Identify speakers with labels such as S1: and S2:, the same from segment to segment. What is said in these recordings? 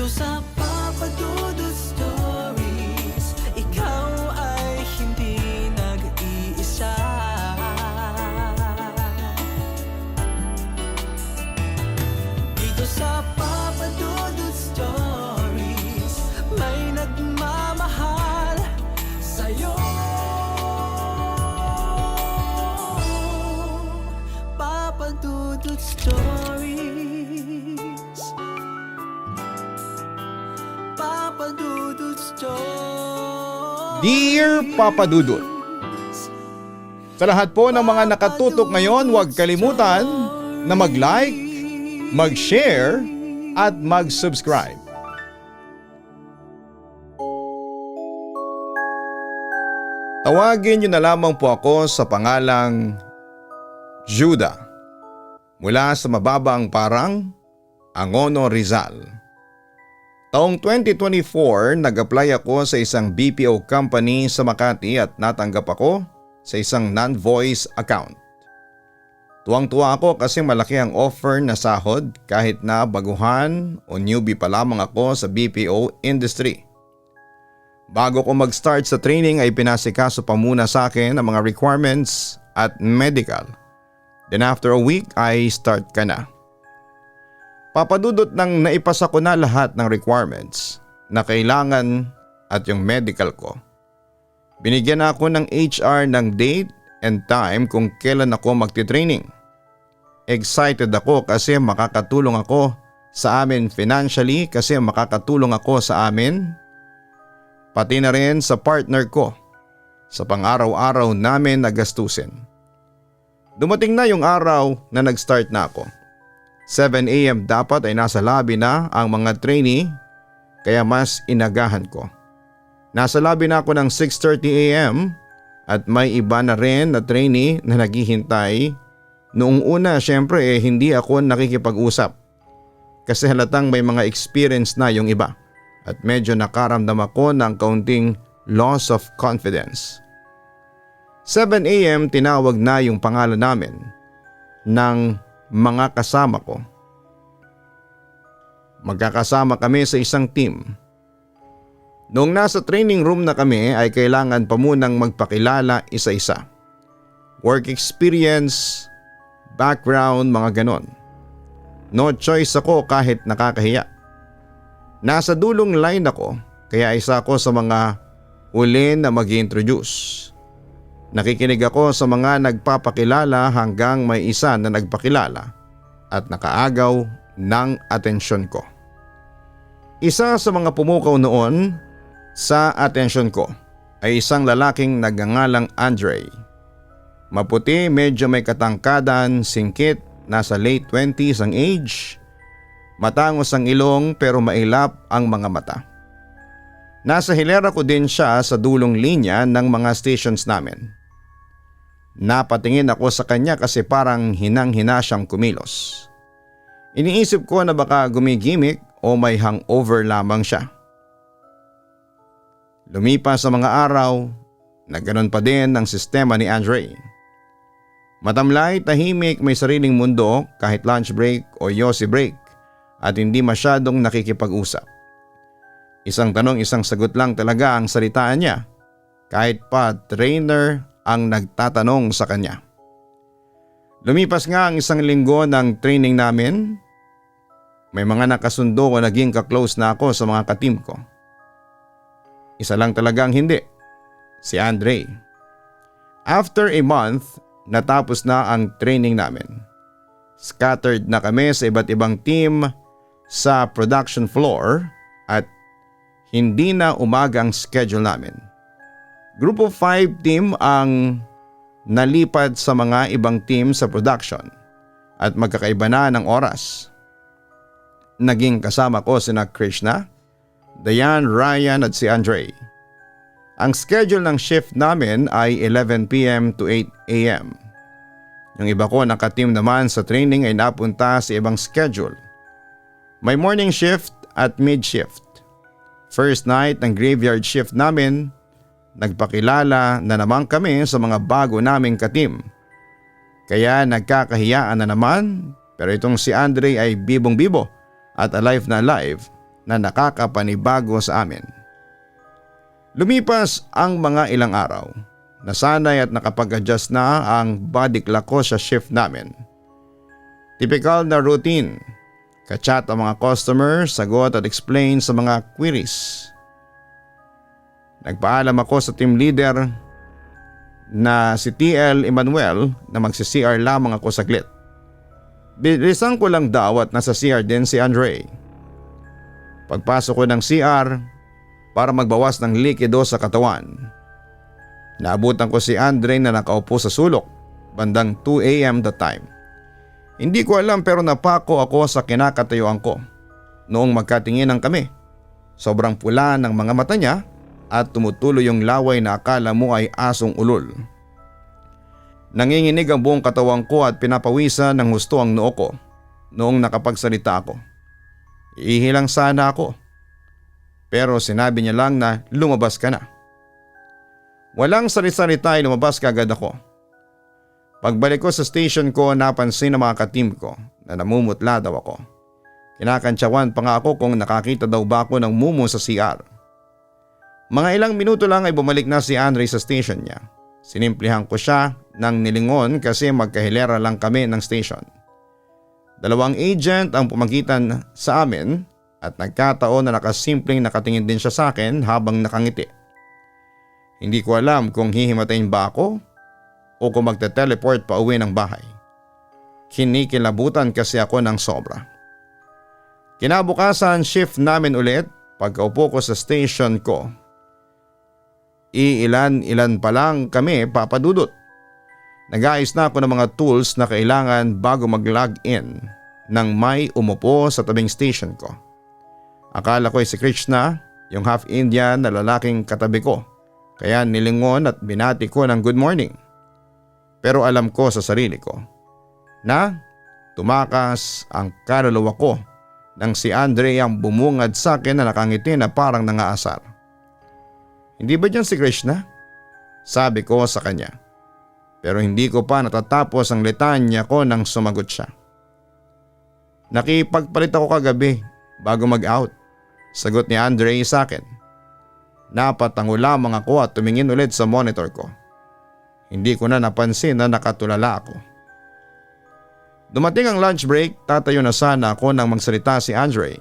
S1: sa Papa Dudut Stories, ikaw ay hindi nag-iisa. Dito sa Papa Dudut Stories, may nagmamahal sa'yo. Papa Dudut Stories, Papa Dudut Stories.
S2: Dear Papa Dudut, sa lahat po ng mga nakatutok ngayon, huwag kalimutan na mag-like, mag-share at mag-subscribe. Tawagin niyo na lamang po ako sa pangalang Judah mula sa mababang parang Angono, Rizal. Taong 2024, nag-apply ako sa isang BPO company sa Makati at natanggap ako sa isang non-voice account. Tuwang-tuwa ako kasi malaki ang offer na sahod kahit na baguhan o newbie pa lamang ako sa BPO industry. Bago ko mag-start sa training ay pinasikaso pa muna sa akin ang mga requirements at medical. Then after a week ay start ka na. Papadudot nang naipasa ko na lahat ng requirements na kailangan at yung medical ko. Binigyan ako ng HR ng date and time kung kailan ako magti-training. Excited ako kasi makakatulong ako sa amin financially, kasi makakatulong ako sa amin pati na rin sa partner ko sa pang-araw-araw namin na gastusin. Dumating na yung araw na nag-start na ako. 7 AM dapat ay nasa lobby na ang mga trainee, kaya mas inagahan ko. Nasa lobby na ako ng 6:30 AM at may iba na rin na trainee na naghihintay. Noong una syempre hindi ako nakikipag-usap kasi halatang may mga experience na yung iba at medyo nakaramdam ako ng kaunting loss of confidence. 7 AM tinawag na yung pangalan namin ng mga kasama ko. Magkakasama kami sa isang team. Noong nasa training room na kami ay kailangan pa munang magpakilala isa-isa. Work experience, background, mga ganon. No choice ako kahit nakakahiya. Nasa dulong line ako kaya isa ako sa mga uli na mag-introduce. Nakikinig ako sa mga nagpapakilala hanggang may isa na nagpakilala at nakaagaw ng atensyon ko. Isa sa mga pumukaw noon sa atensyon ko ay isang lalaking nagngangalang Andre. Maputi, medyo may katangkadan, singkit, nasa late 20s ang age, matangos ang ilong pero mailap ang mga mata. Nasa hilera ko din siya sa dulong linya ng mga stations namin. Napatingin ako sa kanya kasi parang hinang-hina siyang kumilos. Iniisip ko na baka gumigimik o may hangover lamang siya. Lumipas sa mga araw, na ganon pa din ang sistema ni Andre. Matamlay, tahimik, may sariling mundo kahit lunch break o yosi break at hindi masyadong nakikipag-usap. Isang tanong, isang sagot lang talaga ang salitaan niya kahit pa trainer ang nagtatanong sa kanya. Lumipas nga ang isang linggo ng training namin. May mga nakasundo o naging ka-close na ako sa mga ka-team ko. Isa lang talaga ang hindi, si Andre. After a month, natapos na ang training namin. Scattered na kami sa iba't ibang team sa production floor at hindi na umaga ang schedule namin. Group of 5 team ang nalipat sa mga ibang team sa production at magkakaiba na ng oras. Naging kasama ko sina Krishna, Dayan, Ryan at si Andre. Ang schedule ng shift namin ay 11 PM to 8 AM. Yung iba ko naka-team naman sa training ay napunta sa ibang schedule. May morning shift at mid shift. First night ng graveyard shift namin, nagpakilala na naman kami sa mga bago naming ka-team. Kaya nagkakahiyaan na naman, pero itong si Andre ay bibong-bibo at alive na alive na nakakapanibago sa amin. Lumipas ang mga ilang araw. Nasanay at nakapag-adjust na ang body clock ko sa shift namin. Typical na routine. Kachat ang mga customer, sagot at explain sa mga queries. Nagpaalam ako sa team leader na si TL Emmanuel na magsi-CR lamang ako saglit. Bilisan ko lang daw at nasa CR din si Andre. Pagpasok ko ng CR para magbawas ng likido sa katawan, naabutan ko si Andre na nakaupo sa sulok, bandang 2 AM that time. Hindi ko alam pero napako ako sa kinakatayuan ko. Noong magkatinginan kami, sobrang pula ng mga mata niya at tumutulo yung laway na akala mo ay asong ulol. Nanginginig ang buong katawan ko at pinapawisan ng husto ang noo ko noong nakapagsalita ako. Ihilang sana ako. Pero sinabi niya lang na lumabas ka na. Walang sari-sarita ay lumabas kaagad ako. Pagbalik ko sa station ko, napansin ng mga ka-team ko na namumutla daw ako. Kinakantsawan pa nga ako kung nakakita daw ba ako ng mumu sa CR. Mga ilang minuto lang ay bumalik na si Andre sa station niya. Sinimplihan ko siya ng nilingon kasi magkahilera lang kami ng station. 2 agent ang pumagitan sa amin at nagkataon na nakasimpleng nakatingin din siya sa akin habang nakangiti. Hindi ko alam kung hihimatayin ba ako o kung magte-teleport pa uwi ng bahay. Kinikilabutan kasi ako ng sobra. Kinabukasan shift namin ulit. Pagkaupo ko sa station ko, iilan-ilan pa lang kami papadudot. Nag-aayos na ako ng mga tools na kailangan bago mag-log in nang may umupo sa tabing station ko. Akala ko ay si Krishna, yung half Indian na lalaking katabi ko, kaya nilingon at binati ko ng good morning. Pero alam ko sa sarili ko na tumakas ang kaluluwa ko nang si Andre ang bumungad sa akin na nakangiti na parang nangaasar. Hindi ba dyan si Krishna? Sabi ko sa kanya. Pero hindi ko pa natatapos ang litanya ko nang sumagot siya. Nakipagpalit ako kagabi bago mag-out. Sagot ni Andre sa akin. Napatango lamang ako at tumingin ulit sa monitor ko. Hindi ko na napansin na nakatulala ako. Dumating ang lunch break, tatayo na sana ako nang magsalita si Andre.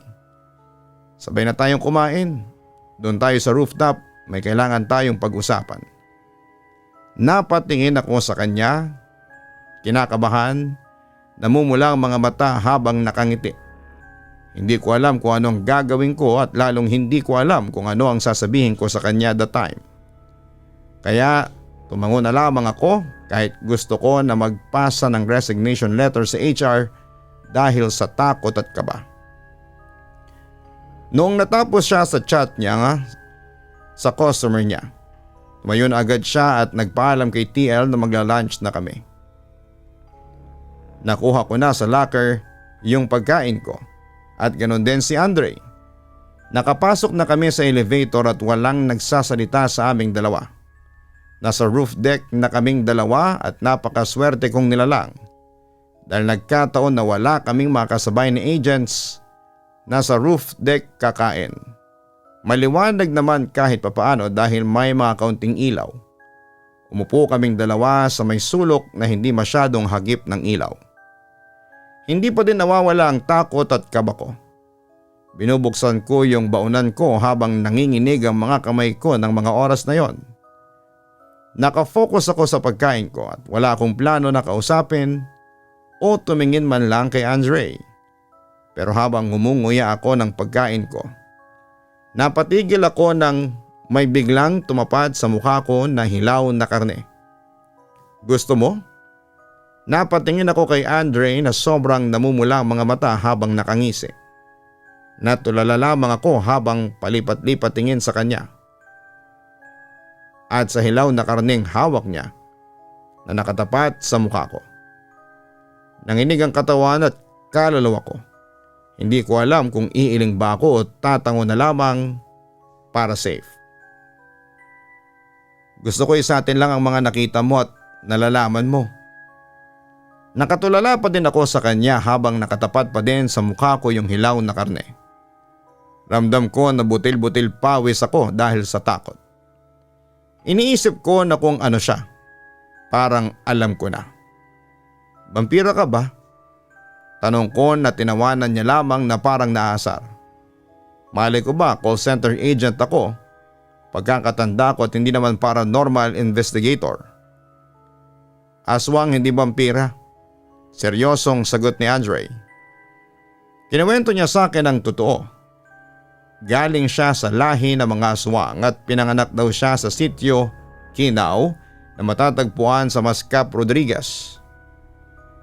S2: Sabay na tayong kumain. Doon tayo sa rooftop, may kailangan tayong pag-usapan. Napatingin ako sa kanya, kinakabahan, namumula ang mga mata habang nakangiti. Hindi ko alam kung anong gagawin ko at lalong hindi ko alam kung ano ang sasabihin ko sa kanya that time. Kaya tumango na lamang ako kahit gusto ko na magpasa ng resignation letter sa HR dahil sa takot at kaba. Noong natapos siya sa chat niya sa customer niya, tumayo na agad siya at nagpaalam kay TL na magla-lunch na kami. Nakuha ko na sa locker yung pagkain ko at ganoon din si Andre. Nakapasok na kami sa elevator at walang nagsasalita sa aming dalawa. Nasa roof deck na kaming dalawa at napakaswerte kong nilalang dahil nagkataon na wala kaming makasabay ni agents. Nasa roof deck kakain. Maliwanag naman kahit papaano dahil may mga kaunting ilaw. Umupo kaming dalawa sa may sulok na hindi masyadong hagip ng ilaw. Hindi pa din nawawala ang takot at kaba ko. Binubuksan ko yung baunan ko habang nanginginig ang mga kamay ko ng mga oras na yon. Nakafocus ako sa pagkain ko at wala akong plano na kausapin o tumingin man lang kay Andre. Pero habang humunguya ako ng pagkain ko, napatigil ako nang may biglang tumapad sa mukha ko na hilaw na karne. Gusto mo? Napatingin ako kay Andre na sobrang namumula ang mga mata habang nakangisi. Natulala lamang ako habang palipat-lipat tingin sa kanya. At sa hilaw na karneng hawak niya na nakatapat sa mukha ko. Nanginig ang katawan at kaluluwa ko. Hindi ko alam kung iiling ba ako o tatango na lamang para safe. Gusto ko isatin lang ang mga nakita mo at nalalaman mo. Nakatulala pa din ako sa kanya habang nakatapat pa din sa mukha ko yung hilaw na karne. Ramdam ko na butil-butil pawis ako dahil sa takot. Iniisip ko na kung ano siya. Parang alam ko na. Vampira ka ba? Tanong ko na tinawanan niya lamang na parang naasar. Malay ko ba call center agent ako? Pagkakatanda ko at hindi naman paranormal investigator. Aswang hindi vampira. Seryosong sagot ni Andre. Kinuwento niya sa akin ang totoo. Galing siya sa lahi ng mga aswang at pinanganak daw siya sa sitio Kinao na matatagpuan sa Mascap Rodriguez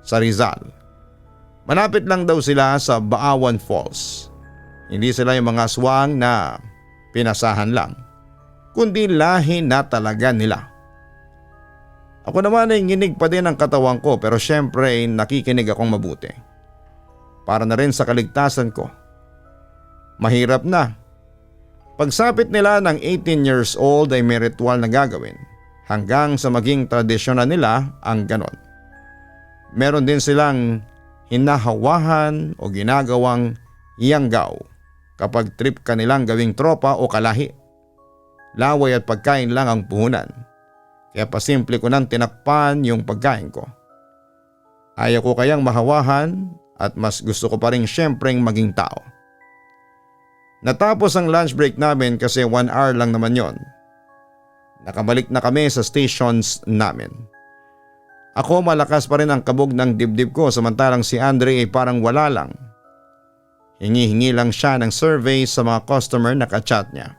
S2: sa Rizal. Malapit lang daw sila sa Baawan Falls. Hindi sila yung mga aswang na pinasahan lang, kundi lahi na talaga nila. Ako naman ay nginig pa din ang katawan ko pero syempre nakikinig akong mabuti. Para na rin sa kaligtasan ko. Mahirap na. Pagsapit nila ng 18 years old ay may ritual na gagawin hanggang sa maging tradisyon na nila ang ganon. Meron din silang hinahawahan o ginagawang yanggaw kapag trip kanilang gawing tropa o kalahi. Laway at pagkain lang ang puhunan. Kaya pasimple ko nang tinakpan yung pagkain ko. Ayaw ko kayang mahawahan at mas gusto ko pa rin syempreng maging tao. Natapos ang lunch break namin kasi 1 hour lang naman yon. Nakabalik na kami sa stations namin. Ako malakas pa rin ang kabog ng dibdib ko samantalang si Andre ay parang wala lang. Hingi-hingi lang siya ng survey sa mga customer na ka-chat niya.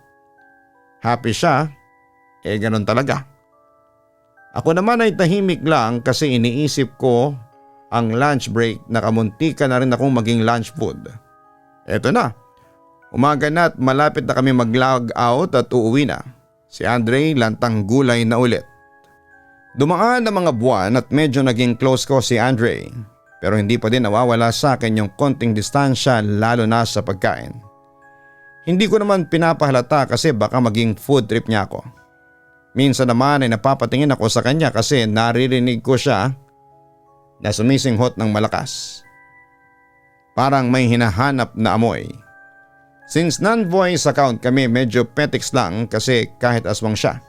S2: Happy siya, ganon talaga. Ako naman ay tahimik lang kasi iniisip ko ang lunch break na kamuntika na rin akong maging lunch food. Eto na, umaga na at malapit na kami mag-log out at uuwi na. Si Andre lantang gulay na ulit. Dumaan ang mga buwan at medyo naging close ko si Andre. Pero hindi pa din nawawala sa akin yung konting distansya lalo na sa pagkain. Hindi ko naman pinapahalata kasi baka maging food trip niya ako. Minsan naman ay napapatingin ako sa kanya kasi naririnig ko siya na sumisinghot ng malakas. Parang may hinahanap na amoy. Since non-voice account kami medyo petiks lang kasi kahit aswang siya.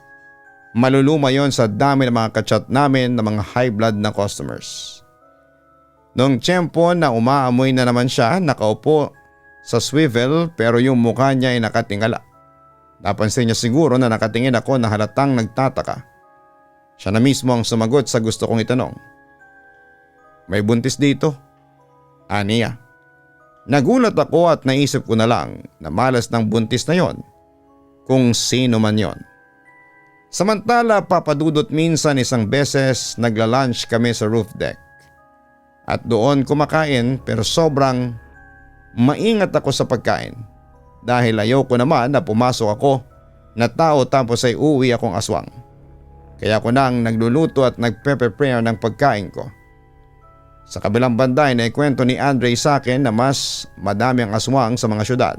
S2: Maluluma yon sa dami ng mga kachat namin ng mga high blood na customers. Noong tiyempo na umaamoy na naman siya, nakaupo sa swivel pero yung mukha niya ay nakatingala. Napansin niya siguro na nakatingin ako na halatang nagtataka. Siya na mismo ang sumagot sa gusto kong itanong. May buntis dito? Aniya. Nagulat ako at naisip ko na lang na malas ng buntis na yon kung sino man yon. Samantala papadudot minsan isang beses nagla-lunch kami sa roof deck. At doon kumakain pero sobrang maingat ako sa pagkain dahil ayaw ko naman na pumasok ako na tao tapos ay uwi akong aswang. Kaya ako nang nagluluto at nagpe-prepare ng pagkain ko. Sa kabilang banda ay naikwento ni Andre sa akin na mas madami ang aswang sa mga syudad.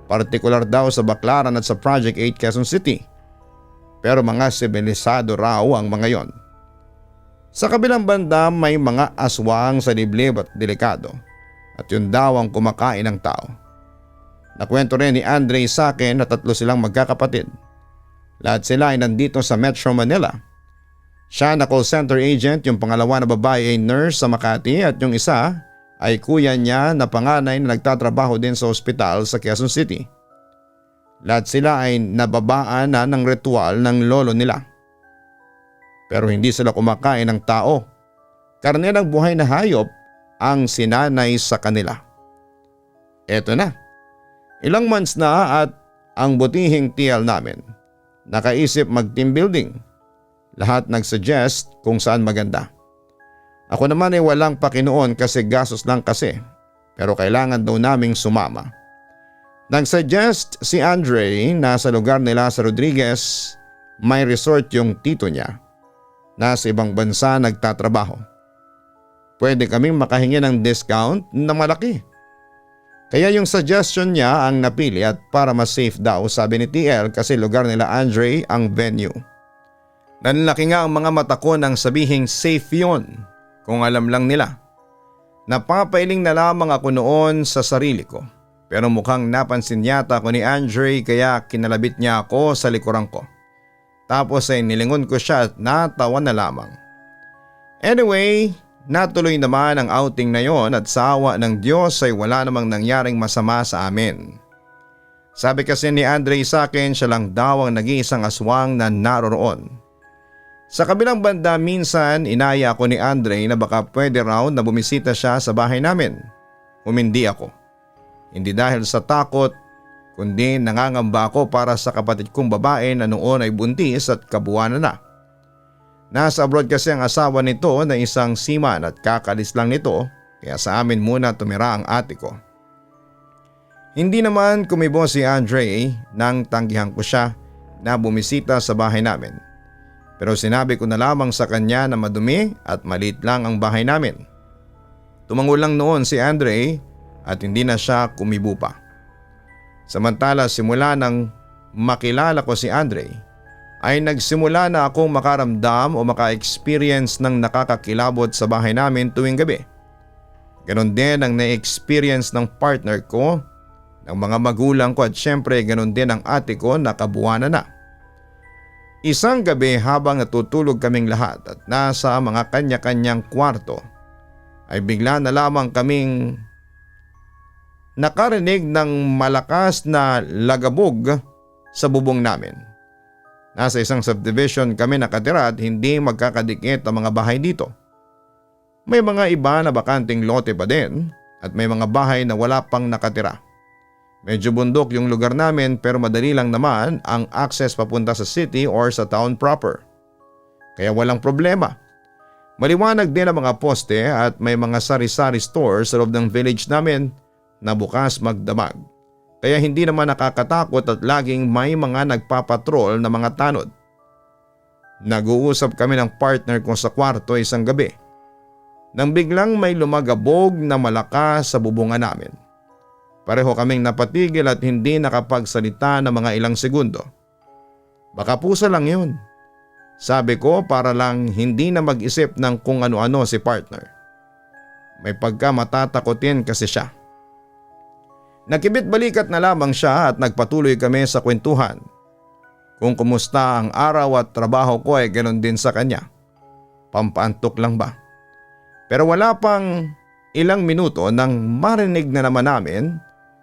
S2: Partikular daw sa Baclaran at sa Project 8 Quezon City. Pero mga sibilisado raw ang mga yon. Sa kabilang banda may mga aswang sa liblib at delikado at yun daw ang kumakain ng tao. Nakwento rin ni Andre sa akin na 3 silang magkakapatid. Lahat sila ay nandito sa Metro Manila. Siya na call center agent, yung pangalawa na babae ay nurse sa Makati at yung isa ay kuya niya na panganay na nagtatrabaho din sa ospital sa Quezon City. Lahat sila ay nababaan na ng ritual ng lolo nila. Pero hindi sila kumakain ng tao. Karne ng buhay na hayop ang sinanay sa kanila. Eto na. Ilang months na at ang butihing TL namin nakaisip mag-team building. Lahat nag-suggest kung saan maganda. Ako naman ay walang pakinoon kasi gastos lang kasi. Pero kailangan daw naming sumama. Nag-suggest si Andre na sa lugar nila sa Rodriguez may resort yung tito niya. Nasa ibang bansa nagtatrabaho. Pwede kaming makahingi ng discount na malaki. Kaya yung suggestion niya ang napili at para mas safe daw sabi ni TL kasi lugar nila Andre ang venue. Nanlaki nga ang mga mata ko nang sabihing safe yon kung alam lang nila. Napapailing na lamang ako noon sa sarili ko. Pero mukhang napansin yata ako ni Andre kaya kinalabit niya ako sa likuran ko. Tapos ay nilingon ko siya at natawa na lamang. Anyway, natuloy naman ang outing na yon at sa awa ng Diyos ay wala namang nangyaring masama sa amin. Sabi kasi ni Andre sa akin siya lang daw ang nag-iisang aswang na naroroon. Sa kabilang banda minsan inaya ako ni Andre na baka pwede raw na bumisita siya sa bahay namin. Humindi ako. Hindi dahil sa takot kundi nangangamba ako para sa kapatid kong babae na noon ay buntis at kabuwanan na. Nasa abroad kasi ang asawa nito na isang seaman at kakalis lang nito kaya sa amin muna tumira ang ate ko. Hindi naman kumibo si Andre nang tanggihan ko siya na bumisita sa bahay namin. Pero sinabi ko na lamang sa kanya na madumi at maliit lang ang bahay namin. Tumango lang noon si Andre at hindi na siya kumibo pa. Samantala simula nang makilala ko si Andre ay nagsimula na akong makaramdam o maka-experience ng nakakakilabot sa bahay namin tuwing gabi. Ganon din ang na-experience ng partner ko, ng mga magulang ko at syempre ganon din ang ate ko na kabuwanan na. Isang gabi habang natutulog kaming lahat at nasa mga kanya-kanyang kwarto ay bigla na lamang kaming nakarinig ng malakas na lagabog sa bubong namin. Nasa isang subdivision kami nakatira at hindi magkakadikit ang mga bahay dito. May mga iba na bakanting lote pa din at may mga bahay na wala pang nakatira. Medyo bundok yung lugar namin pero madali lang naman ang access papunta sa city or sa town proper. Kaya walang problema. Maliwanag din ang mga poste at may mga sari-sari stores sa loob ng village namin na bukas magdamag. Kaya hindi naman nakakatakot at laging may mga nagpapatrol na mga tanod. Nag-uusap kami ng partner ko sa kwarto isang gabi nang biglang may lumagabog na malakas sa bubungan namin. Pareho kaming napatigil at hindi nakapagsalita ng mga ilang segundo. Baka pusa lang yun, sabi ko para lang hindi na mag-isip ng kung ano-ano si partner. May pagka matatakotin kasi siya. Nakibit balikat na lamang siya at nagpatuloy kami sa kwentuhan. Kung kumusta ang araw at trabaho ko ay ganoon din sa kanya. Pampaantok lang ba? Pero wala pang ilang minuto nang marinig na naman namin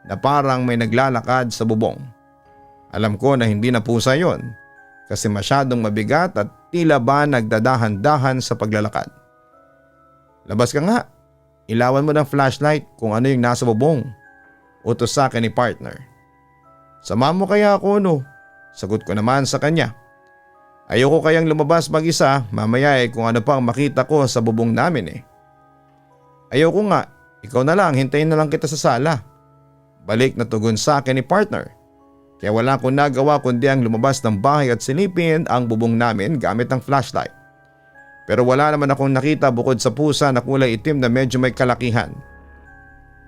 S2: na parang may naglalakad sa bubong. Alam ko na hindi na pusa yon kasi masyadong mabigat at tila ba nagdadahan-dahan sa paglalakad. Labas ka nga, ilawan mo ng flashlight kung ano yung nasa bubong. Utos sa akin ni partner. Sama mo kaya ako no? Sagot ko naman sa kanya. Ayoko kayang lumabas mag-isa mamaya kung ano pang makita ko sa bubong namin Ayoko nga, ikaw na lang, hintayin na lang kita sa sala. Balik na tugon sa akin ni partner. Kaya wala akong nagawa kundi ang lumabas ng bahay at silipin ang bubong namin gamit ang flashlight. Pero wala naman akong nakita bukod sa pusa na kulay itim na medyo may kalakihan.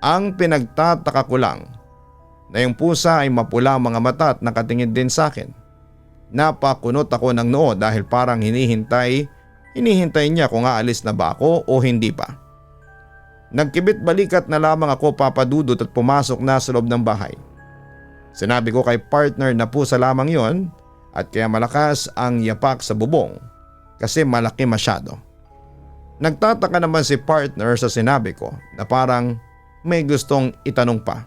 S2: Ang pinagtataka ko lang na yung pusa ay mapula ang mga mata at nakatingin din sa akin. Napakunot ako ng noo dahil parang hinihintay niya kung aalis na ba ako o hindi pa. Nagkibit balikat na lamang ako papadudot at pumasok na sa loob ng bahay. Sinabi ko kay partner na pusa lamang yon at kaya malakas ang yapak sa bubong kasi malaki masyado. Nagtataka naman si partner sa sinabi ko na parang may gustong itanong pa.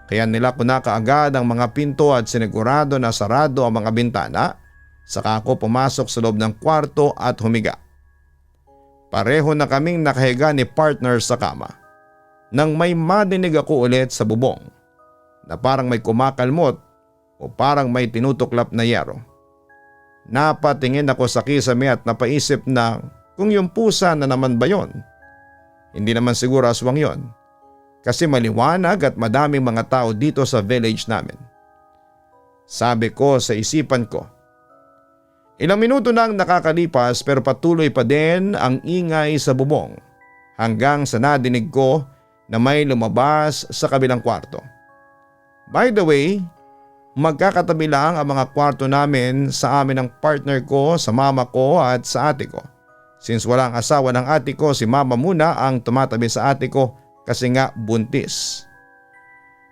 S2: Kaya nila ko na kaagad ang mga pinto at sinigurado na sarado ang mga bintana. Saka ako pumasok sa loob ng kwarto at humiga. Pareho na kaming nakahiga ni partner sa kama. Nang may madinig ako ulit sa bubong na parang may kumakalmot o parang may tinutuklap na yero. Napatingin ako sa kisame at napaisip na kung yung pusa na naman ba yon. Hindi naman siguro aswang yon. Kasi maliwanag at madaming mga tao dito sa village namin. Sabi ko sa isipan ko. Ilang minuto nang nakakalipas pero patuloy pa din ang ingay sa bubong hanggang sa nadinig ko na may lumabas sa kabilang kwarto. By the way, magkakatabi lang ang mga kwarto namin sa amin ng partner ko, sa mama ko at sa ate ko. Since walang asawa ng ate ko, si mama muna ang tumatabi sa ate ko kasi nga buntis.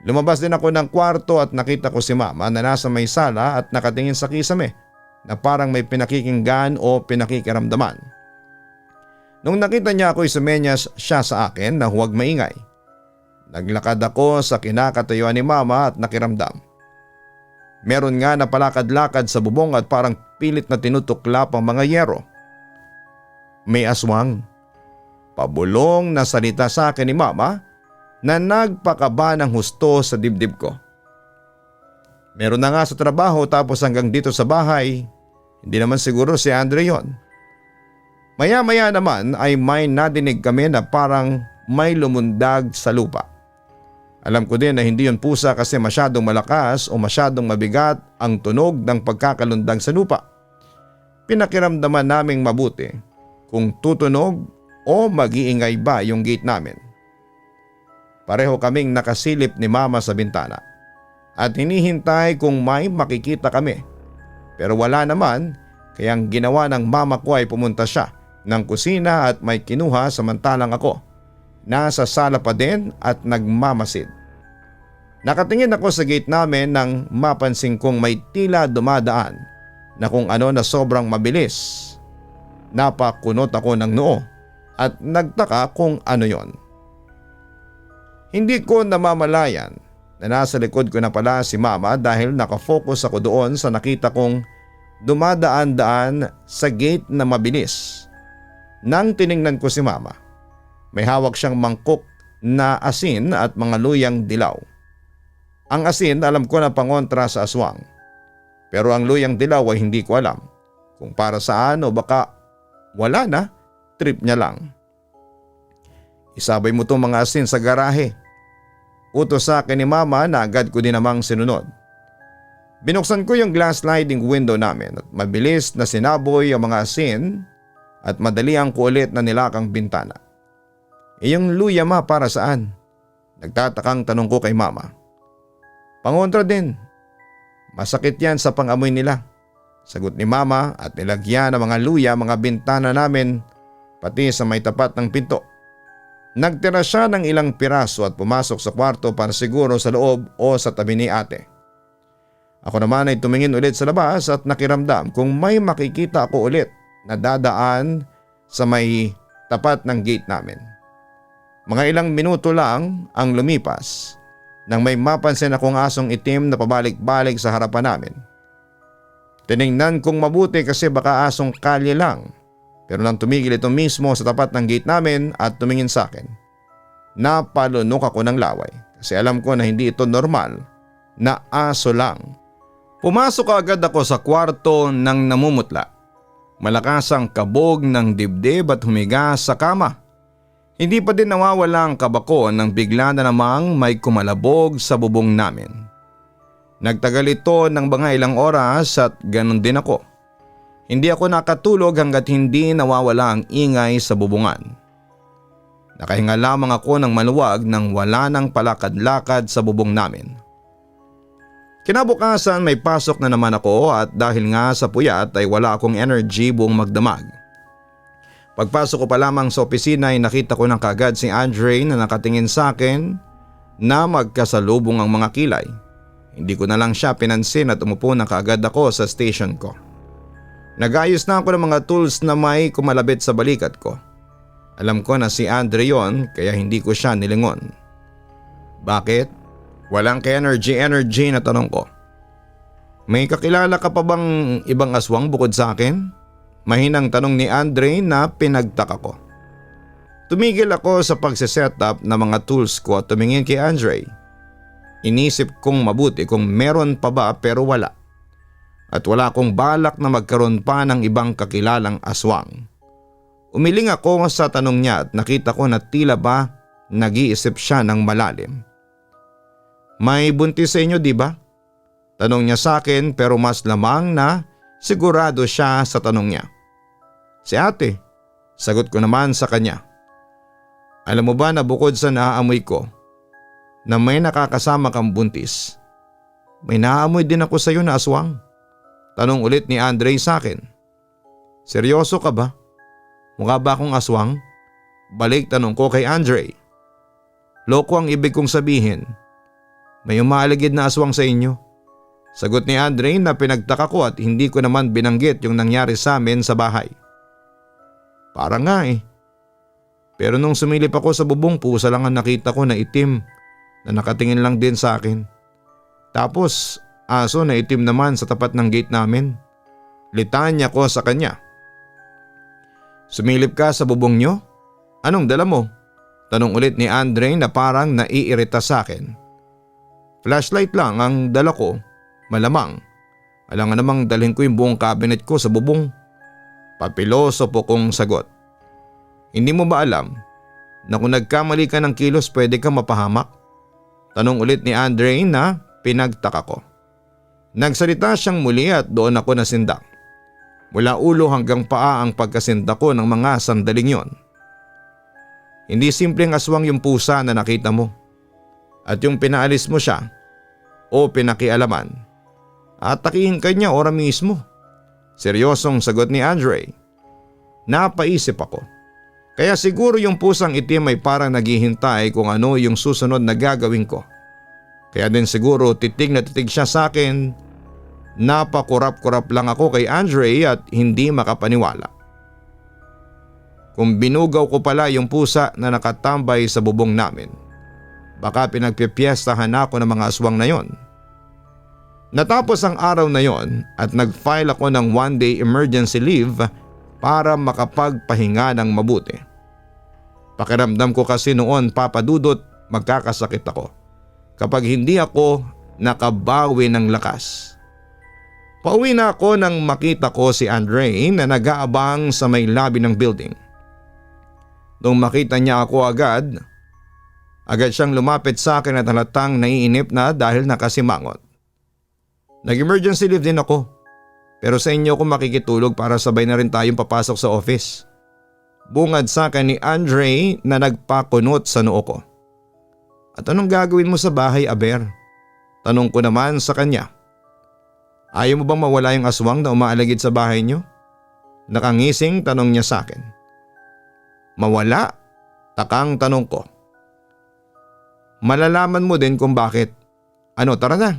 S2: Lumabas din ako ng kwarto at nakita ko si mama na nasa may sala at nakatingin sa kisame na parang may pinakikinggan o pinakikiramdaman. Nung nakita niya ako isumenyas siya sa akin na huwag maingay. Naglakad ako sa kinakatayuan ni mama at nakiramdam. Meron nga na palakad-lakad sa bubong at parang pilit na tinutuklap ang mga yero. May aswang. Pabulong na salita sa akin ni mama na nagpakaba ng husto sa dibdib ko. Meron na nga sa trabaho tapos hanggang dito sa bahay, hindi naman siguro si Andre yon. Maya-maya naman ay may nadinig kami na parang may lumundag sa lupa. Alam ko din na hindi yon pusa kasi masyadong malakas o masyadong mabigat ang tunog ng pagkakalundag sa lupa. Pinakiramdaman naming mabuti kung tutunog o mag-iingay ba yung gate namin. Pareho kaming nakasilip ni mama sa bintana at hinihintay kung may makikita kami. Pero wala naman, kaya ang ginawa ng mama ko ay pumunta siya ng kusina at may kinuha samantalang ako nasa sala pa din at nagmamasid. Nakatingin ako sa gate namin nang mapansin kong may tila dumadaan na kung ano na sobrang mabilis. Napakunot ako ng noo at nagtaka kung ano yon. Hindi ko namamalayan na nasa likod ko na pala si mama dahil nakafocus ako doon sa nakita kong dumadaan-daan sa gate na mabilis. Nang tiningnan ko si mama, may hawak siyang mangkok na asin at mga luyang dilaw. Ang asin alam ko na pangontra sa aswang, pero ang luyang dilaw ay hindi ko alam kung para saan o baka wala na, trip niya lang. Isabay mo tong mga asin sa garahe. Utos sa akin ni mama na agad ko din namang sinunod. Binuksan ko yung glass sliding window namin at mabilis na sinaboy ang mga asin at madali ang kulit na nilakang bintana. Yung luya ma para saan? Nagtatakang tanong ko kay mama. Pangontra din. Masakit yan sa pangamoy nila. Sagot ni mama at nilagyan ng mga luya mga bintana namin pati sa may tapat ng pinto. Nagtira siya ng ilang piraso at pumasok sa kwarto para siguro sa loob o sa tabi ni ate. Ako naman ay tumingin ulit sa labas at nakiramdam kung may makikita ako ulit na dadaan sa may tapat ng gate namin. Mga ilang minuto lang ang lumipas nang may mapansin akong asong itim na pabalik-balik sa harapan namin. Tiningnan kong mabuti kasi baka asong kalye lang. Pero nang tumigil ito mismo sa tapat ng gate namin at tumingin sa akin, napalunok ako ng laway kasi alam ko na hindi ito normal na aso lang. Pumasok agad ako sa kwarto ng namumutla. Malakas ang kabog ng dibdib at humiga sa kama. Hindi pa din nawawala ang kaba ko nang bigla na namang may kumalabog sa bubong namin. Nagtagal ito ng mga ilang oras at ganun din ako. Hindi ako nakatulog hanggat hindi nawawala ang ingay sa bubungan. Nakahinga lamang ako ng maluwag nang wala nang palakad-lakad sa bubong namin. Kinabukasan may pasok na naman ako at dahil nga sa puyat ay wala akong energy buong magdamag. Pagpasok ko pa lamang sa opisina ay nakita ko ng kagad si Andre na nakatingin sa akin na magkasalubong ang mga kilay. Hindi ko na lang siya pinansin at umupo na kaagad ako sa station ko. Nag-ayos na ako ng mga tools na may kumalabit sa balikat ko. Alam ko na si Andre yon kaya hindi ko siya nilingon. Bakit? Walang ka-energy na tanong ko. May kakilala ka pa bang ibang aswang bukod sa akin? Mahinang tanong ni Andre na pinagtaka ko. Tumigil ako sa pagsiset-up ng mga tools ko at tumingin kay Andre. Inisip kong mabuti kung meron pa ba pero wala. At wala akong balak na magkaroon pa ng ibang kakilalang aswang. Umiling ako sa tanong niya at nakita ko na tila ba nag-iisip siya ng malalim. May buntis sa inyo di ba? Tanong niya sa akin pero mas lamang na sigurado siya sa tanong niya. Si ate, sagot ko naman sa kanya. Alam mo ba na bukod sa naaamoy ko na may nakakasama kang buntis, may naaamoy din ako sa iyo na aswang? Tanong ulit ni Andre sa akin. Seryoso ka ba? Mukha ba akong aswang? Balik tanong ko kay Andre. Loko ang ibig kong sabihin. May umaaligid na aswang sa inyo. Sagot ni Andre na pinagtaka ko at hindi ko naman binanggit yung nangyari sa amin sa bahay. Parang nga eh. Pero nung sumilip ako sa bubong, pusa lang ang nakita ko na itim na nakatingin lang din sa akin. Tapos aso na itim naman sa tapat ng gate namin. Litanya ko sa kanya. Sumilip ka sa bubong nyo? Anong dala mo? Tanong ulit ni Andre na parang naiirita sa akin. Flashlight lang ang dala ko, malamang. Alangan namang dalhin ko yung buong cabinet ko sa bubong. Papiloso po kong sagot. Hindi mo ba alam na kung nagkamali ka ng kilos pwede kang mapahamak? Tanong ulit ni Andre na pinagtaka ko. Nagsalita siyang muli at doon ako nasindak. Mula ulo hanggang paa ang pagkasinda ko ng mga sandaling yon. Hindi simpleng aswang yung pusa na nakita mo. At yung pinaalis mo siya o pinakialaman, atakihin ka niya ora mismo. Seryosong sagot ni Andre. Napaisip ako. Kaya siguro yung pusang itim ay parang naghihintay kung ano yung susunod na gagawin ko. Kaya din siguro titig na titig siya sa akin. Napakurap-kurap lang ako kay Andre at hindi makapaniwala. Kung binugaw ko pala yung pusa na nakatambay sa bubong namin, baka pinagpipiestahan ako ng mga aswang na yon. Natapos ang araw na yon at nag-file ako ng 1-day emergency leave para makapagpahinga ng mabuti. Pakiramdam ko kasi noon, Papa Dudut, magkakasakit ako kapag hindi ako nakabawi ng lakas. Pauwi na ako nang makita ko si Andre na nag-aabang sa may lobby ng building. Nung makita niya ako agad siyang lumapit sa akin at halatang naiinip na dahil nakasimangot. Nag-emergency leave din ako, pero sa inyo ako makikitulog para sabay na rin tayong papasok sa office. Bungad sa akin ni Andre na nagpakunot sa noo ko. At anong gagawin mo sa bahay, Aber? Tanong ko naman sa kanya. Ayaw mo bang mawala yung aswang na umaalagid sa bahay niyo? Nakangising tanong niya sa akin. Mawala? Takang tanong ko. Malalaman mo din kung bakit. Ano, tara na.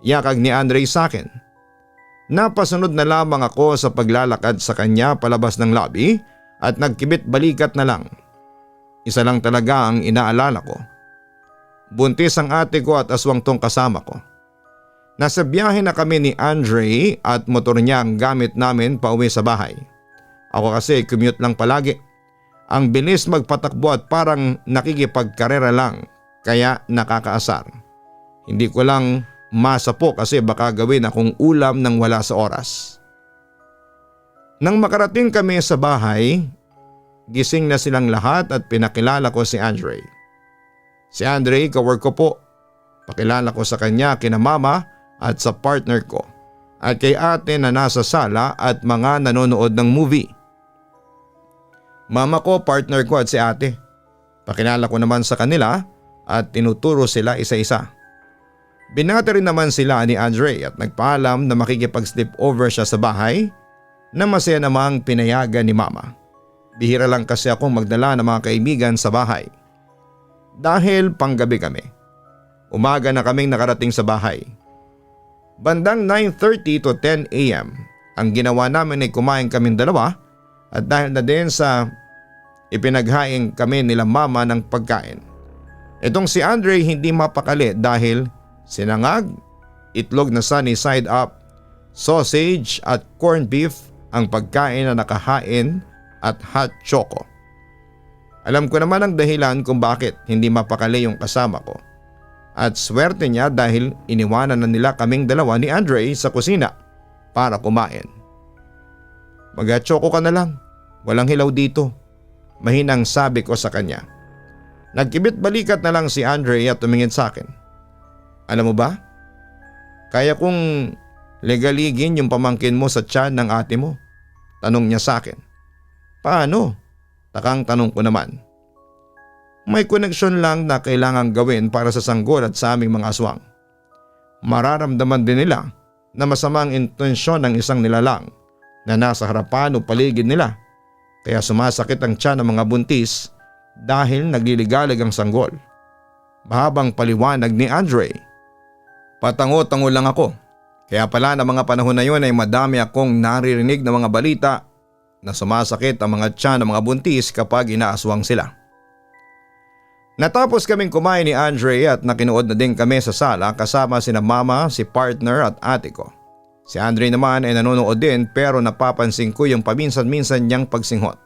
S2: Yakag ni Andre sa akin. Napasunod na lamang ako sa paglalakad sa kanya palabas ng lobby at nagkibit balikat na lang. Isa lang talaga ang inaalala ko. Buntis ang ate ko at aswang tong kasama ko. Nasa biyahe na kami ni Andre at motor niya ang gamit namin pauwi sa bahay. Ako kasi commute lang palagi. Ang bilis magpatakbo at parang nakikipagkarera lang kaya nakakaasar. Hindi ko lang masapo kasi baka gawin akong ulam nang wala sa oras. Nang makarating kami sa bahay, gising na silang lahat at pinakilala ko si Andre. Si Andre, kawork ko po. Pakilala ko sa kanya kina mama at sa partner ko at kay ate na nasa sala at mga nanonood ng movie. Mama ko, partner ko at si ate. Pakilala ko naman sa kanila at tinuturo sila isa-isa. Binati rin naman sila ni Andre at nagpaalam na makikipag-sleep over siya sa bahay na masaya namang pinayagan ni mama. Bihira lang kasi akong magdala ng mga kaibigan sa bahay. Dahil panggabi kami. Umaga na kaming nakarating sa bahay. Bandang 9:30 to 10 a.m. ang ginawa namin ay kumain kaming dalawa at dahil na din sa ipinaghain kami nila mama ng pagkain. Itong si Andre hindi mapakali dahil sinangag, itlog na sunny side up, sausage at corned beef ang pagkain na nakahain at hot choco. Alam ko naman ang dahilan kung bakit hindi mapakali yung kasama ko. At swerte niya dahil iniwanan na nila kaming dalawa ni Andre sa kusina para kumain. Mag-choco ka na lang, walang hilaw dito. Mahinang sabi ko sa kanya. Nagkibit balikat na lang si Andre at tumingin sa akin. Alam mo ba? Kaya kong legaligin yung pamangkin mo sa tiyan ng ate mo. Tanong niya sa akin. Paano? Takang tanong ko naman. May koneksyon lang na kailangang gawin para sa sanggol at sa aming mga aswang. Mararamdaman din nila na masamang intensyon ng isang nilalang na nasa harapan o paligid nila. Kaya sumasakit ang tiyan ng mga buntis dahil nagliligalig ang sanggol. Mahabang paliwanag ni Andre. Patango-tango lang ako. Kaya pala na mga panahon na yun ay madami akong naririnig na mga balita na sumasakit ang mga tiyan ng mga buntis kapag inaaswang sila. Natapos kaming kumain ni Andre at nakinuod na din kami sa sala kasama sina mama, si partner at ate ko. Si Andre naman ay nanonood din pero napapansin ko yung paminsan-minsan niyang pagsinghot.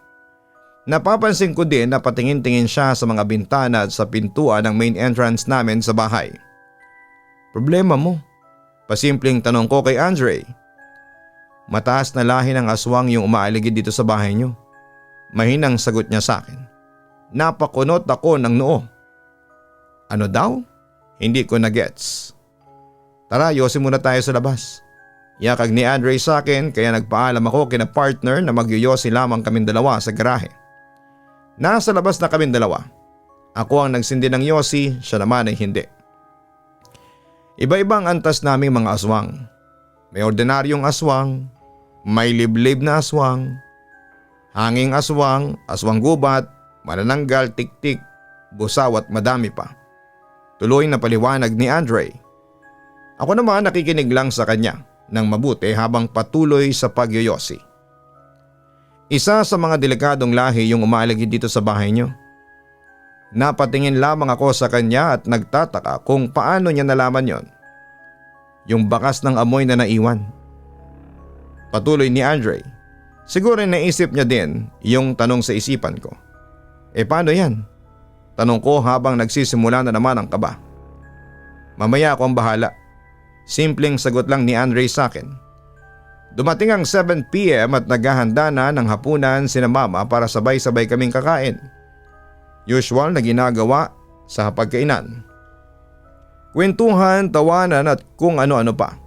S2: Napapansin ko din na patingin-tingin siya sa mga bintana at sa pintuan ng main entrance namin sa bahay. Problema mo? Pasimpleng tanong ko kay Andre. Mataas na lahi ng aswang yung umaaligid dito sa bahay niyo. Mahinang sagot niya sa akin. Napakunot ako ng noo. Ano daw? Hindi ko na-gets. Tara, yosi muna tayo sa labas. Yakag ni Andre sa akin kaya nagpaalam ako kina partner na magyoyosi lamang kaming dalawa sa garahe. Nasa labas na kaming dalawa. Ako ang nagsindi ng yosi, siya naman ay hindi. Iba-ibang antas naming mga aswang. May ordinaryong aswang, may liblib na aswang, hanging aswang, aswang gubat, manananggal, tik-tik, busaw at madami pa. Tuloy na paliwanag ni Andre. Ako naman nakikinig lang sa kanya ng mabuti habang patuloy sa pagyoyosi. Isa sa mga delikadong lahi yung umaaligid dito sa bahay niyo. Napatingin lamang ako sa kanya at nagtataka kung paano niya nalaman yon. Yung bakas ng amoy na naiwan. Patuloy ni Andre. Siguro naisip niya din yung tanong sa isipan ko. Paano yan? Tanong ko habang nagsisimula na naman ang kaba. Mamaya ako ang bahala. Simpleng sagot lang ni Andre sa akin. Dumating ang 7 p.m. at naghahanda na ng hapunan sina mama para sabay-sabay kaming kakain. Usual na ginagawa sa pagkainan. Kwentuhan, tawanan at kung ano-ano pa.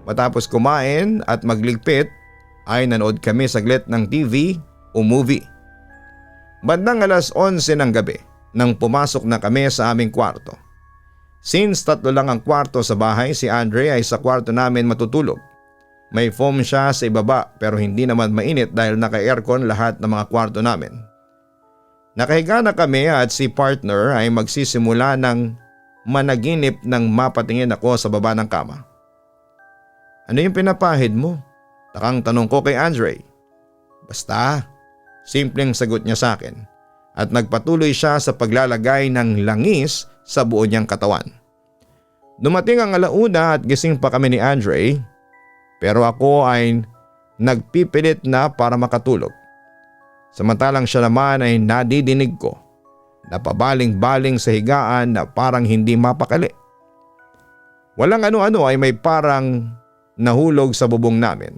S2: Matapos kumain at magligpit ay nanood kami saglit ng TV o movie. Bandang alas 11 ng gabi nang pumasok na kami sa aming kwarto. Since 3 lang ang kwarto sa bahay, si Andre ay sa kwarto namin matutulog. May foam siya sa ibaba pero hindi naman mainit dahil naka-aircon lahat ng mga kwarto namin. Nakahiga na kami at si partner ay magsisimula ng managinip nang mapatingin ako sa baba ng kama. Ano yung pinapahid mo? Takang tanong ko kay Andre. Basta, simpleng sagot niya sa akin at nagpatuloy siya sa paglalagay ng langis sa buo niyang katawan. Dumating ang 1:00 at gising pa kami ni Andre pero ako ay nagpipilit na para makatulog. Samantalang siya naman ay nadidinig ko na pabaling-baling sa higaan na parang hindi mapakali. Walang ano-ano ay may parang nahulog sa bubong namin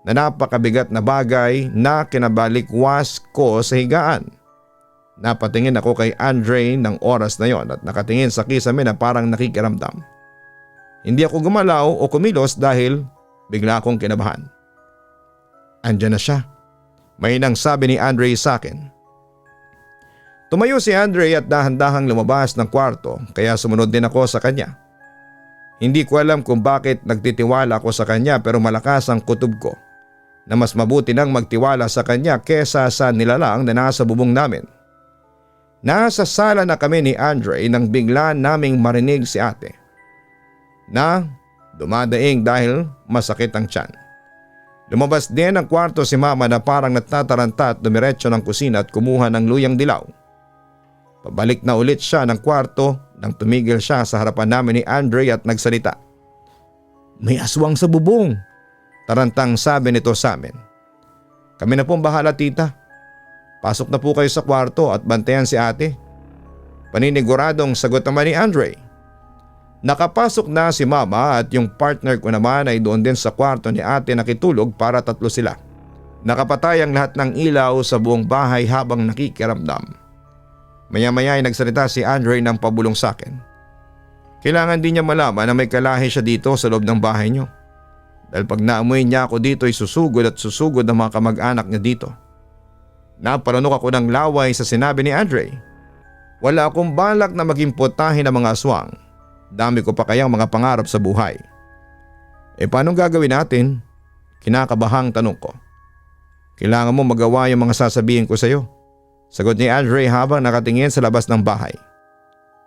S2: na napakabigat na bagay na kinabalikwas ko sa higaan. Napatingin ako kay Andre ng oras na yon at nakatingin sa kisame na parang nakikiramdam. Hindi ako gumalaw o kumilos dahil bigla akong kinabahan. Andiyan na siya. Mahinang sabi ni Andre sa akin. Tumayo si Andre at dahan-dahang lumabas ng kwarto kaya sumunod din ako sa kanya. Hindi ko alam kung bakit nagtitiwala ako sa kanya pero malakas ang kutob ko na mas mabuti nang magtiwala sa kanya kesa sa nilalang na nasa bubong namin. Nasa sala na kami ni Andre nang bigla naming marinig si ate na dumadaing dahil masakit ang tiyan. Lumabas din ng kwarto si mama na parang natataranta at dumiretso ng kusina at kumuha ng luyang dilaw. Pabalik na ulit siya ng kwarto nang tumigil siya sa harapan namin ni Andre at nagsalita. May aswang sa bubong, tarantang sabi nito sa amin. Kami na pong bahala tita. Pasok na po kayo sa kwarto at bantayan si ate. Paniniguradong sagot naman ni Andre. Nakapasok na si mama at yung partner ko naman ay doon din sa kwarto ni ate nakitulog para 3 sila. Nakapatay ang lahat ng ilaw sa buong bahay habang nakikiramdam. Maya-maya ay nagsalita si Andre ng pabulong sa akin. Kailangan din niya malaman na may kalahi siya dito sa loob ng bahay niyo. Dahil pag naamoy niya ako dito ay susugod at susugod ang mga kamag-anak niya dito. Napalanok ako ng laway sa sinabi ni Andre. Wala akong balak na maging putahin ng mga aswang. Dami ko pa kayang mga pangarap sa buhay. Paano gagawin natin? Kinakabahang tanong ko. Kailangan mo magawa yung mga sasabihin ko sa iyo. Sagot ni Andre habang nakatingin sa labas ng bahay.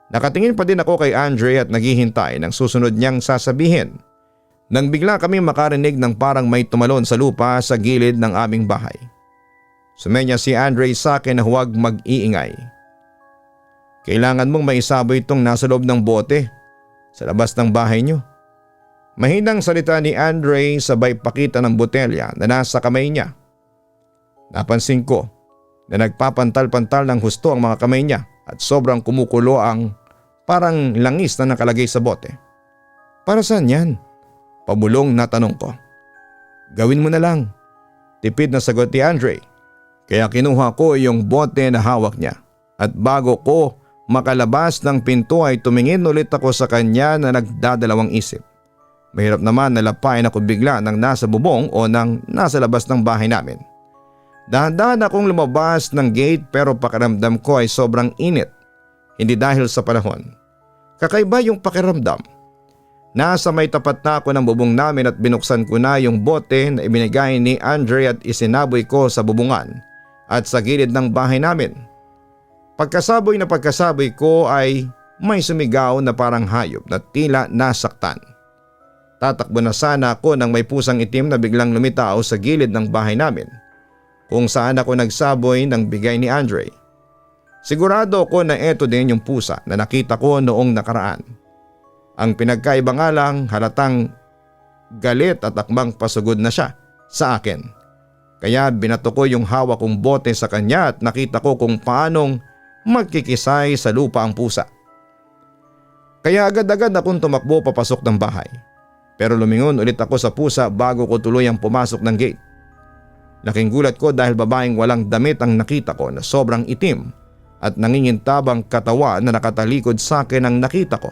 S2: Nakatingin pa din ako kay Andre at naghihintay ng susunod niyang sasabihin. Nang bigla kami makarinig ng parang may tumalon sa lupa sa gilid ng aming bahay. Sumenya si Andre sa akin na huwag mag-iingay. Kailangan mong maisaboy itong nasa loob ng bote sa labas ng bahay niyo. Mahinang salita ni Andre sabay pakita ng botelya na nasa kamay niya. Napansin ko na nagpapantal-pantal ng husto ang mga kamay niya at sobrang kumukulo ang parang langis na nakalagay sa bote. Para saan yan? Pabulong na tanong ko. Gawin mo na lang. Tipid na sagot ni Andre. Kaya kinuha ko yung bote na hawak niya at bago ko makalabas ng pinto ay tumingin ulit ako sa kanya na nagdadalawang isip. Mahirap naman na lapain ako bigla ng nasa bubong o ng nasa labas ng bahay namin. Dahan-dahan akong lumabas ng gate pero pakiramdam ko ay sobrang init. Hindi dahil sa panahon. Kakaiba yung pakiramdam. Nasa may tapat na ako ng bubong namin at binuksan ko na yung bote na ibinigay ni Andre at isinaboy ko sa bubungan at sa gilid ng bahay namin. Pagkasaboy na pagkasaboy ko ay may sumigaw na parang hayop na tila nasaktan. Tatakbo na sana ako nang may pusang itim na biglang lumitaw sa gilid ng bahay namin kung saan ako nagsaboy ng bigay ni Andre. Sigurado ako na eto din yung pusa na nakita ko noong nakaraan. Ang pinagkaiba nga lang halatang galit at akmang pasugod na siya sa akin. Kaya binato ko yung hawak kong bote sa kanya at nakita ko kung paanong magkikisay sa lupa ang pusa. Kaya agad-agad akong tumakbo papasok ng bahay. Pero lumingon ulit ako sa pusa bago ko tuluyang pumasok ng gate. Laking gulat ko dahil babaeng walang damit ang nakita ko na sobrang itim at nangingintabang katawan na nakatalikod sa akin ang nakita ko.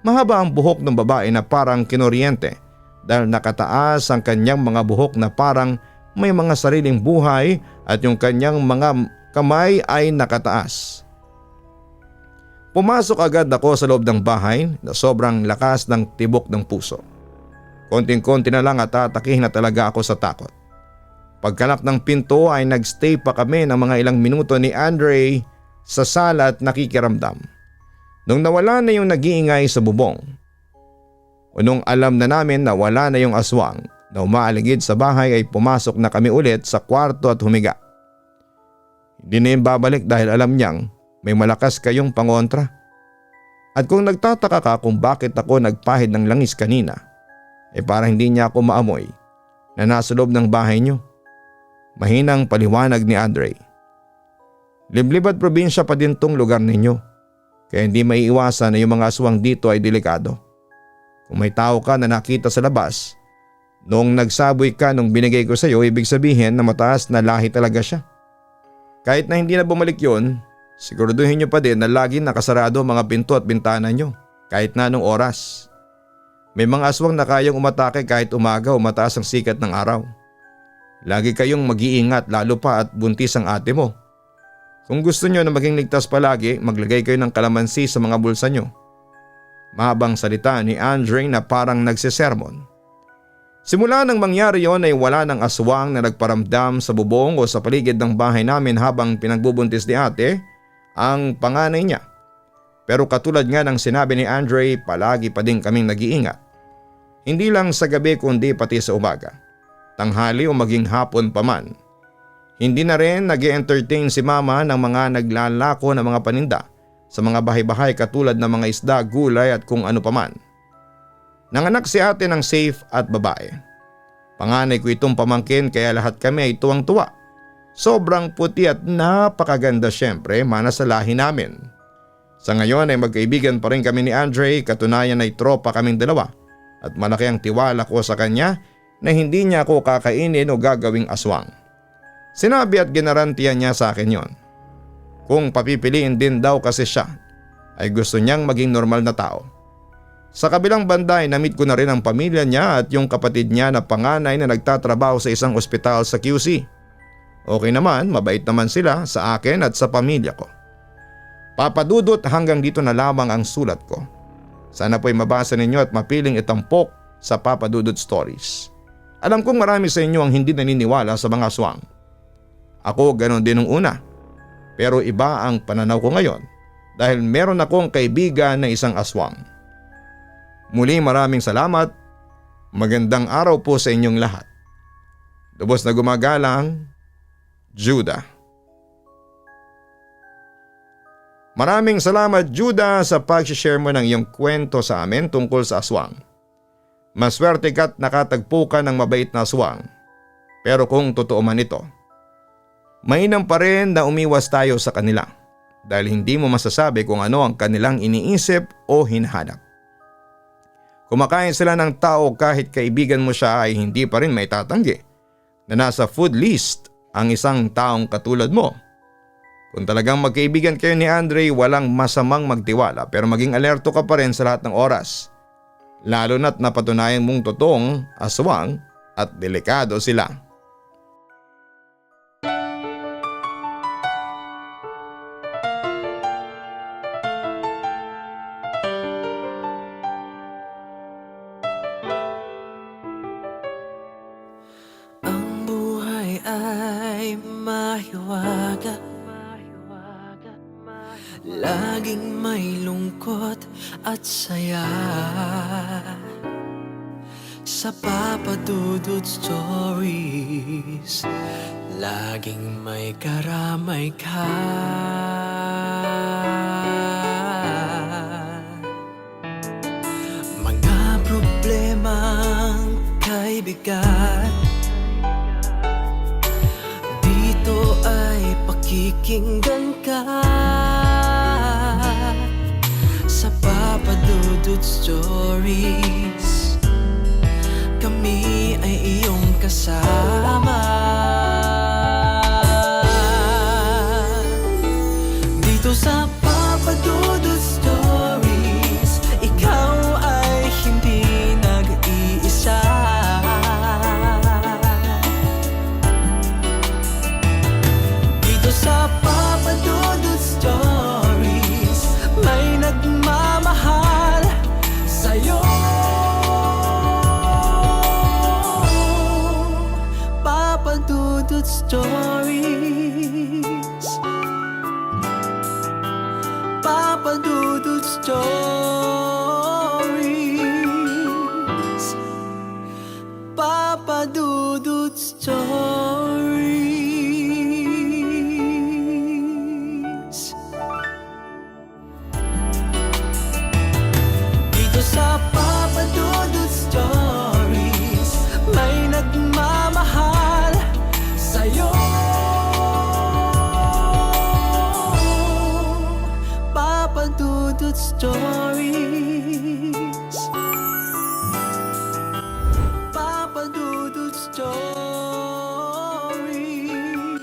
S2: Mahaba ang buhok ng babae na parang kinoryente dahil nakataas ang kanyang mga buhok na parang may mga sariling buhay at yung kanyang mga kamay ay nakataas. Pumasok agad ako sa loob ng bahay na sobrang lakas ng tibok ng puso. Konting-konti na lang at tatakihin na talaga ako sa takot. Pagkalak ng pinto ay nagstay pa kami ng mga ilang minuto ni Andre sa sala at nakikiramdam. Nung nawala na yung nag-iingay sa bubong, o nung alam na namin na wala na yung aswang na umaaligid sa bahay ay pumasok na kami ulit sa kwarto at humiga. Hindi na yung babalik dahil alam niyang may malakas kayong pangontra. At kung nagtataka ka kung bakit ako nagpahid ng langis kanina, para hindi niya ako maamoy na nasa loob ng bahay niyo. Mahinang paliwanag ni Andre. Liblib at probinsya pa din tong lugar ninyo, kaya hindi maiiwasan na yung mga aswang dito ay delikado. Kung may tao ka na nakita sa labas, noong nagsaboy ka nung binigay ko sa iyo, ibig sabihin na mataas na lahi talaga siya. Kahit na hindi na bumalik yon, siguraduhin nyo pa din na lagi nakasarado ang mga pinto at bintana nyo kahit na anong oras. May mga aswang na kayang umatake kahit umaga o mataas ang sikat ng araw. Lagi kayong mag-iingat lalo pa at buntis ang ate mo. Kung gusto nyo na maging ligtas palagi, maglagay kayo ng kalamansi sa mga bulsa nyo. Mahabang salita ni Andre na parang nagsisermon. Simula nang mangyari yon ay wala ng aswang na nagparamdam sa bubong o sa paligid ng bahay namin habang pinagbubuntis ni ate ang panganay niya. Pero katulad nga ng sinabi ni Andre, palagi pa din kaming nag-iingat. Hindi lang sa gabi kundi pati sa umaga, tanghali o maging hapon pa man. Hindi na rin nag-entertain si mama ng mga naglalako na mga paninda sa mga bahay-bahay katulad ng mga isda, gulay at kung ano pa man. Nanganak si ate ng safe at babae. Panganay ko itong pamangkin kaya lahat kami ay tuwang-tuwa. Sobrang puti at napakaganda syempre mana sa lahi namin. Sa ngayon ay magkaibigan pa rin kami ni Andre, katunayan ay tropa kaming dalawa at malaki ang tiwala ko sa kanya na hindi niya ako kakainin o gagawing aswang. Sinabi at ginarantiyan niya sa akin yon. Kung papipiliin din daw kasi siya, ay gusto niyang maging normal na tao. Sa kabilang banda ay na-meet ko na rin ang pamilya niya at yung kapatid niya na panganay na nagtatrabaho sa isang ospital sa QC. Okay naman, mabait naman sila sa akin at sa pamilya ko. Papadudot, hanggang dito na lamang ang sulat ko. Sana po'y mabasa ninyo at mapiling itampok sa Papadudot Stories. Alam kong marami sa inyo ang hindi naniniwala sa mga aswang. Ako ganon din nung una. Pero iba ang pananaw ko ngayon dahil meron akong kaibigan na isang aswang. Muli maraming salamat. Magandang araw po sa inyong lahat. Lubos na gumagalang, Judah. Maraming salamat Judah sa pag-share mo ng iyong kwento sa amin tungkol sa aswang. Maswerte ka't nakatagpo ka ng mabait na aswang. Pero kung totoo man ito, mainam pa rin na umiwas tayo sa kanila dahil hindi mo masasabi kung ano ang kanilang iniisip o hinahanap. Kumakain sila ng tao kahit kaibigan mo siya ay hindi pa rin may tatanggi na nasa food list ang isang taong katulad mo. Kung talagang magkaibigan kayo ni Andre, walang masamang magtiwala pero maging alerto ka pa rin sa lahat ng oras. Lalo na't napatunayan mong totoong aswang at delikado sila.
S1: Ang buhay ay mahiwaga, laging may lungkot at saya. Sa Papa Dudut Stories, laging may karamay ka. Mga problemang kaibigan, dito ay pakikinggan ka. Sa Papa Dudut Stories, kami ay iyong kasama. Dito sa Papa Dudut Stories, ikaw ay hindi nag-iisa. Dito sa Papa Dudut Stories, may nagmamahal sa'yo. Papa Dudut Stories, Papa Dudut Stories, Papa Dudut Stories. Dito sa Papa Dudut Stories, may nagmamahal sa'yo. Papa Dudut Stories, Papa Dudut Stories.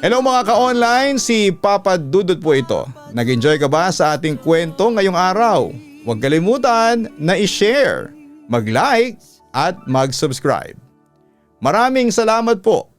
S2: Hello mga ka-online, si Papa Dudut po ito. Nag-enjoy ka ba sa ating kwento ngayong araw? Huwag kalimutan na i-share, mag-like at mag-subscribe. Maraming salamat po.